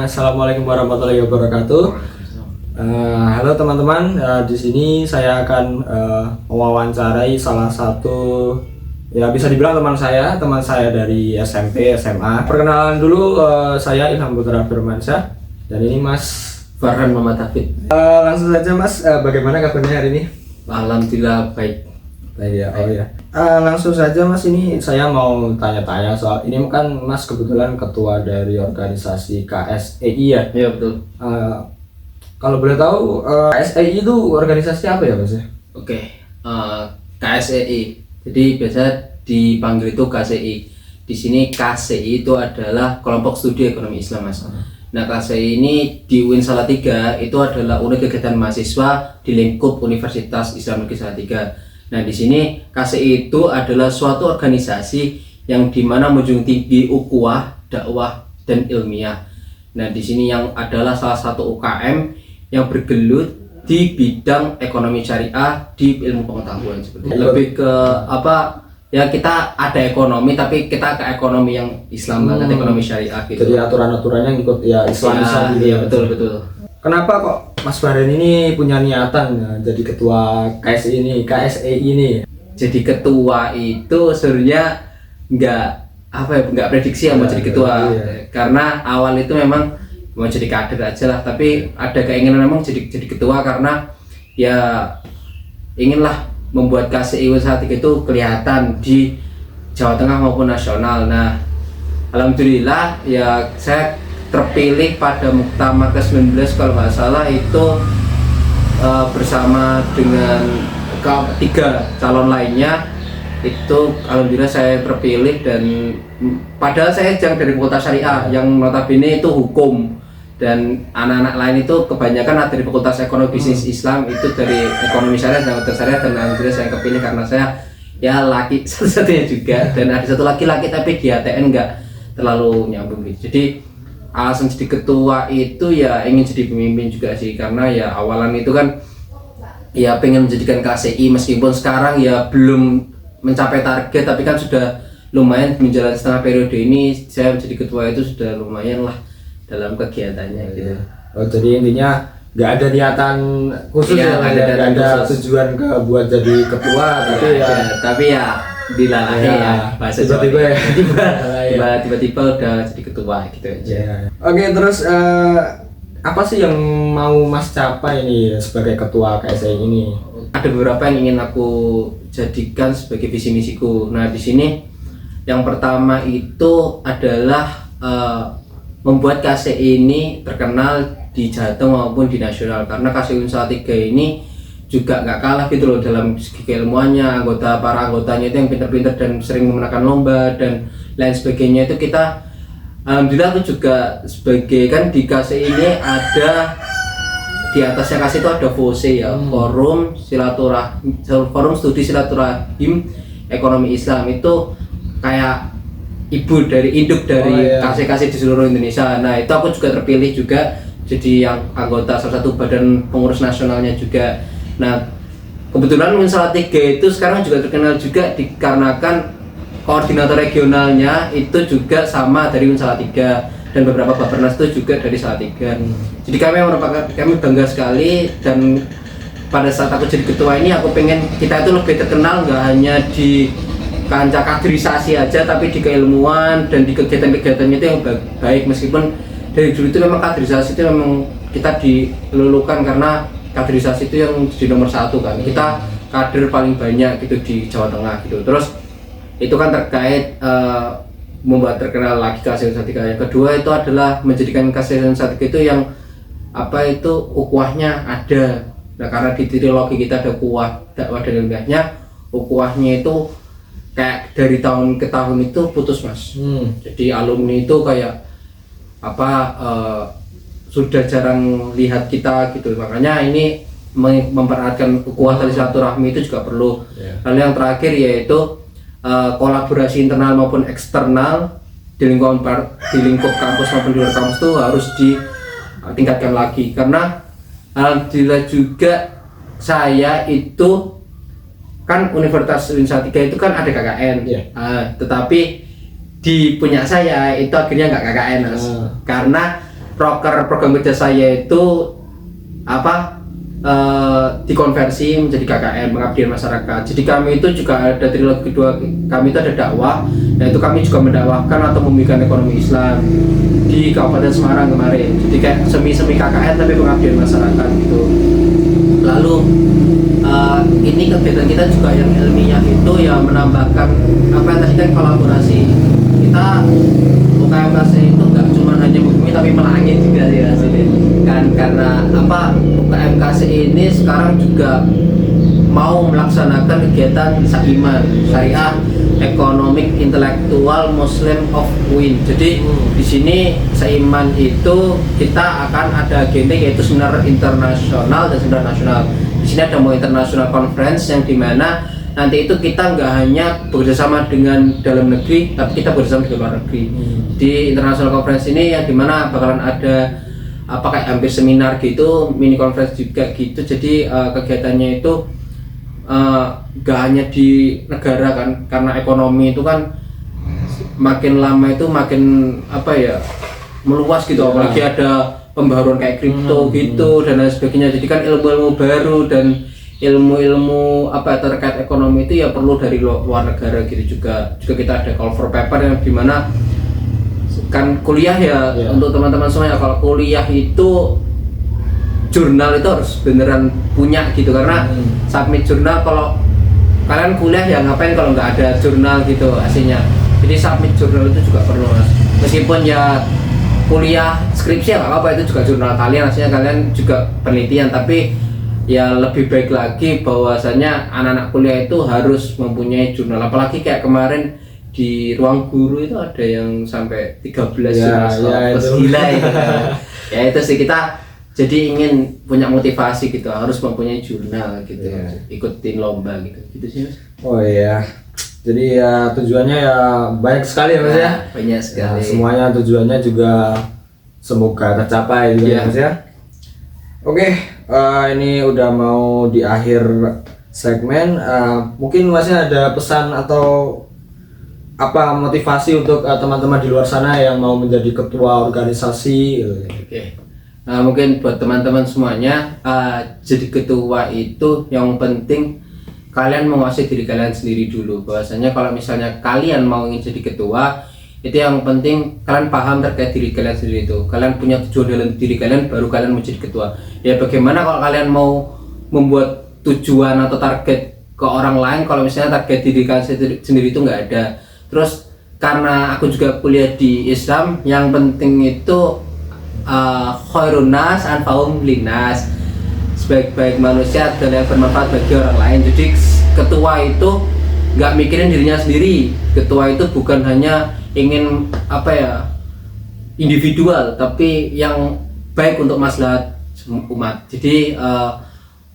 Assalamualaikum warahmatullahi wabarakatuh. Halo teman-teman, di sini saya akan mewawancarai salah satu, ya bisa dibilang teman saya dari SMP, SMA. Perkenalan dulu, saya Ilham Putra Firmansyah dan ini Mas Farhan Muhammad Hafid. Langsung saja Mas, bagaimana kabarnya hari ini? Alhamdulillah baik. Baik ya, oh ya. Langsung saja Mas, ini saya mau tanya-tanya soal ini kan Mas kebetulan ketua dari organisasi KSEI ya? Iya betul. Kalau boleh tahu KSEI itu organisasi apa ya Mas? Oke. KSEI. Jadi biasa dipanggil itu KSEI. Di sini KSEI itu adalah kelompok studi ekonomi Islam, Mas. Nah, KSEI ini di UIN Salatiga itu adalah unit kegiatan mahasiswa di lingkup Universitas Islam Negeri Salatiga. Nah, di sini KSEI itu adalah suatu organisasi yang dimana menjunjung tinggi ukhuwah, dakwah, dan ilmiah. Nah, di sini yang adalah salah satu UKM yang bergelut di bidang ekonomi syariah di ilmu pengetahuan seperti itu. Lebih ke apa? Ya kita ada ekonomi tapi kita ke ekonomi yang Islam banget, ekonomi syariah gitu. Jadi aturan-aturannya ngikut ya Islam gitu. Iya betul. Kenapa kok Mas Farhan ini punya niatan jadi ketua KSEI ini? Jadi ketua itu sebenarnya nggak prediksi yang mau jadi ketua. Iya. Karena awal itu memang mau jadi kader aja lah, tapi ada keinginan memang jadi ketua karena ya inginlah membuat KSEI saat itu kelihatan di Jawa Tengah maupun nasional. Nah, alhamdulillah ya saya terpilih pada Muktamar ke-19 kalau nggak salah itu bersama dengan ketiga calon lainnya. Itu alhamdulillah saya terpilih, dan padahal saya yang dari Fakultas Syariah yang notabene itu hukum, dan anak-anak lain itu kebanyakan dari Fakultas Ekonomi Bisnis Islam itu dari Ekonomi Syariah dan Fakultas Syariah, dan alhamdulillah saya kepilih karena saya ya laki satu-satunya juga, dan ada satu laki-laki tapi di ATN nggak terlalu nyambung gitu. Jadi alasan jadi ketua itu ya ingin jadi pemimpin juga sih, karena ya awalan itu kan ya pengen menjadikan KSEI meskipun sekarang ya belum mencapai target, tapi kan sudah lumayan menjalani setengah periode ini saya menjadi ketua itu sudah lumayan lah dalam kegiatannya gitu. Oh, jadi intinya nggak ada niatan khusus ya, nggak ada tujuan buat jadi ketua, tapi ya dilalahi ya bahasa tiba-tiba udah jadi ketua gitu aja. Oke, terus apa sih yang mau Mas capai ini sebagai ketua KSEI ini? Ada beberapa yang ingin aku jadikan sebagai visi misiku. Nah, di sini yang pertama itu adalah membuat KSEI ini terkenal di Jateng maupun di nasional, karena KSEI Salatiga ini juga nggak kalah gitu loh dalam segi keilmuannya. Para anggotanya itu yang pintar-pintar dan sering memenangkan lomba dan lain sebagainya. Itu kita alhamdulillah aku juga sebagai kan di KSEI ini ada di atasnya KSEI itu ada FOSE ya, Forum Studi Silaturahim Ekonomi Islam. Itu kayak induk dari KSEI di seluruh Indonesia. Nah, itu aku juga terpilih juga jadi yang anggota salah satu badan pengurus nasionalnya juga. Nah, kebetulan UIN Salatiga itu sekarang juga terkenal juga dikarenakan koordinator regionalnya itu juga sama dari UIN Salatiga, dan beberapa Bapernas itu juga dari Salatiga. Jadi kami bangga sekali, dan pada saat aku jadi ketua ini aku pengen kita itu lebih terkenal nggak hanya di kancah kaderisasi aja, tapi di keilmuan dan di kegiatan-kegiatannya itu yang baik. Meskipun dari dulu itu memang kaderisasi itu memang kita dilulukan karena kaderisasi itu yang di nomor satu kan, kita kader paling banyak gitu di Jawa Tengah gitu. Terus itu kan terkait membuat terkenal lagi KSEI Salatiga. Yang kedua itu adalah menjadikan KSEI Salatiga itu yang ukhuwahnya ada. Nah, karena di trilogi kita ada ukhuwah, dakwah dan ilmiahnya, ukhuwahnya itu kayak dari tahun ke tahun itu putus, Mas. Jadi alumni itu kayak sudah jarang lihat kita gitu. Makanya ini mempereratkan ukhuwah tali silaturahmi itu juga perlu. Lalu yang terakhir yaitu kolaborasi internal maupun eksternal di lingkup kampus maupun di luar kampus itu harus ditingkatkan lagi, karena alhamdulillah juga saya itu kan Universitas UIN Salatiga itu kan ada KKN, tetapi di punya saya itu akhirnya nggak KKN, Mas. Karena program kerja saya itu dikonversi menjadi KKM, pengabdian masyarakat. Jadi kami itu juga ada trilogi kedua, kami itu ada dakwah, yaitu kami juga mendakwahkan atau membimbing ekonomi Islam di Kabupaten Semarang kemarin. Jadi kayak semi KKM tapi pengabdian masyarakat gitu. Lalu ini kegiatan kita juga yang ilmiah itu ya menambahkan apa yang tadi kan kolaborasi. Kita UKMKC itu nggak cuma hanya membumi tapi melangit juga sih hasilnya kan, karena UKMKC ini sekarang juga mau melaksanakan kegiatan Saiman, Syariah Economic Intellectual Muslim of UIN. Jadi di sini Saiman itu kita akan ada agenda yaitu seminar internasional dan seminar nasional. Di sini ada mau international conference yang dimana nanti itu kita nggak hanya bekerjasama dengan dalam negeri, tapi kita bekerjasama dengan luar negeri. Di international conference ini yang dimana bakalan ada kayak hampir seminar gitu, mini conference juga gitu. Jadi kegiatannya itu nggak hanya di negara kan, karena ekonomi itu kan makin lama itu makin meluas gitu. Apalagi ada pembaruan kayak kripto gitu dan lain sebagainya. Jadi kan ilmu-ilmu baru dan ilmu-ilmu terkait ekonomi itu ya perlu dari luar negara gitu juga kita ada call for paper yang dimana kan kuliah ya untuk teman-teman semua ya, kalau kuliah itu jurnal itu harus beneran punya gitu, karena submit jurnal kalau kalian kuliah ya ngapain kalau nggak ada jurnal gitu aslinya. Jadi submit jurnal itu juga perlu mas, meskipun ya kuliah skripsi ya apa itu juga jurnal kalian, aslinya kalian juga penelitian, tapi ya lebih baik lagi bahwasanya anak-anak kuliah itu harus mempunyai jurnal. Apalagi kayak kemarin di ruang guru itu ada yang sampai 13 jurnal gila itu. Ya itu sih, kita jadi ingin punya motivasi gitu, harus mempunyai jurnal gitu, ikutin lomba gitu sih mas. Oh iya, jadi ya tujuannya ya banyak sekali ya mas ya. Banyak sekali. Ya, semuanya tujuannya juga semoga tercapai juga ya mas ya. Oke, ini udah mau di akhir segmen. Mungkin masnya ada pesan atau motivasi untuk teman-teman di luar sana yang mau menjadi ketua organisasi? Oke. Nah, mungkin buat teman-teman semuanya, jadi ketua itu yang penting kalian menguasai diri kalian sendiri dulu. Bahwasanya kalau misalnya kalian mau ingin jadi ketua, itu yang penting kalian paham terkait diri kalian sendiri itu. Kalian punya tujuan dalam diri kalian, baru kalian mau jadi ketua. Ya bagaimana kalau kalian mau membuat tujuan atau target ke orang lain, kalau misalnya target diri kalian sendiri itu nggak ada. Terus karena aku juga kuliah di Islam, yang penting itu khairun nas anfa'uhum linnas, sebaik-baik manusia dan yang bermanfaat bagi orang lain. Jadi ketua itu nggak mikirin dirinya sendiri. Ketua itu bukan hanya ingin individual, tapi yang baik untuk maslahat umat. Jadi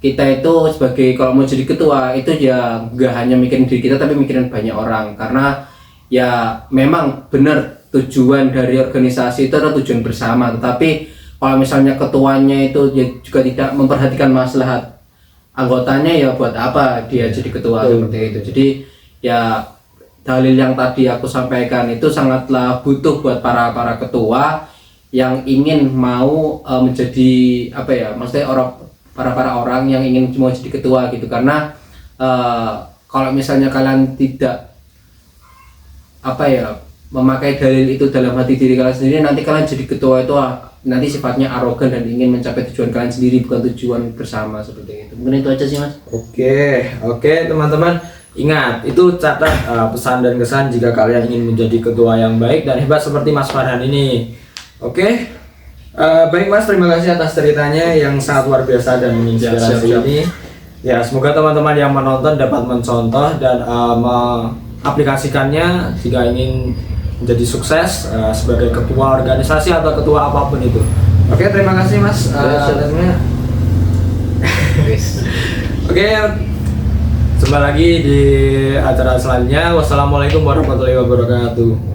kita itu sebagai kalau mau jadi ketua itu ya nggak hanya mikirin diri kita, tapi mikirin banyak orang, karena ya memang benar tujuan dari organisasi itu adalah tujuan bersama. Tetapi kalau misalnya ketuanya itu ya juga tidak memperhatikan maslahat anggotanya, ya buat apa dia jadi ketua seperti itu. Jadi ya dalil yang tadi aku sampaikan itu sangatlah butuh buat para ketua yang ingin mau menjadi maksudnya para orang yang ingin mau jadi ketua gitu. Karena kalau misalnya kalian tidak memakai dalil itu dalam hati diri kalian sendiri, nanti kalian jadi ketua itu nanti sifatnya arogan dan ingin mencapai tujuan kalian sendiri, bukan tujuan bersama seperti itu. Mungkin itu aja sih mas. Oke teman-teman, ingat itu catat pesan dan kesan jika kalian ingin menjadi ketua yang baik dan hebat seperti Mas Farhan ini. Oke, baik mas, terima kasih atas ceritanya yang sangat luar biasa dan menginspirasi ini. Ya semoga teman-teman yang menonton dapat mencontoh dan mengaplikasikannya jika ingin menjadi sukses sebagai ketua organisasi atau ketua apapun itu. Oke, terima kasih mas. Oke, jumpa lagi di acara selanjutnya. Wassalamualaikum warahmatullahi wabarakatuh.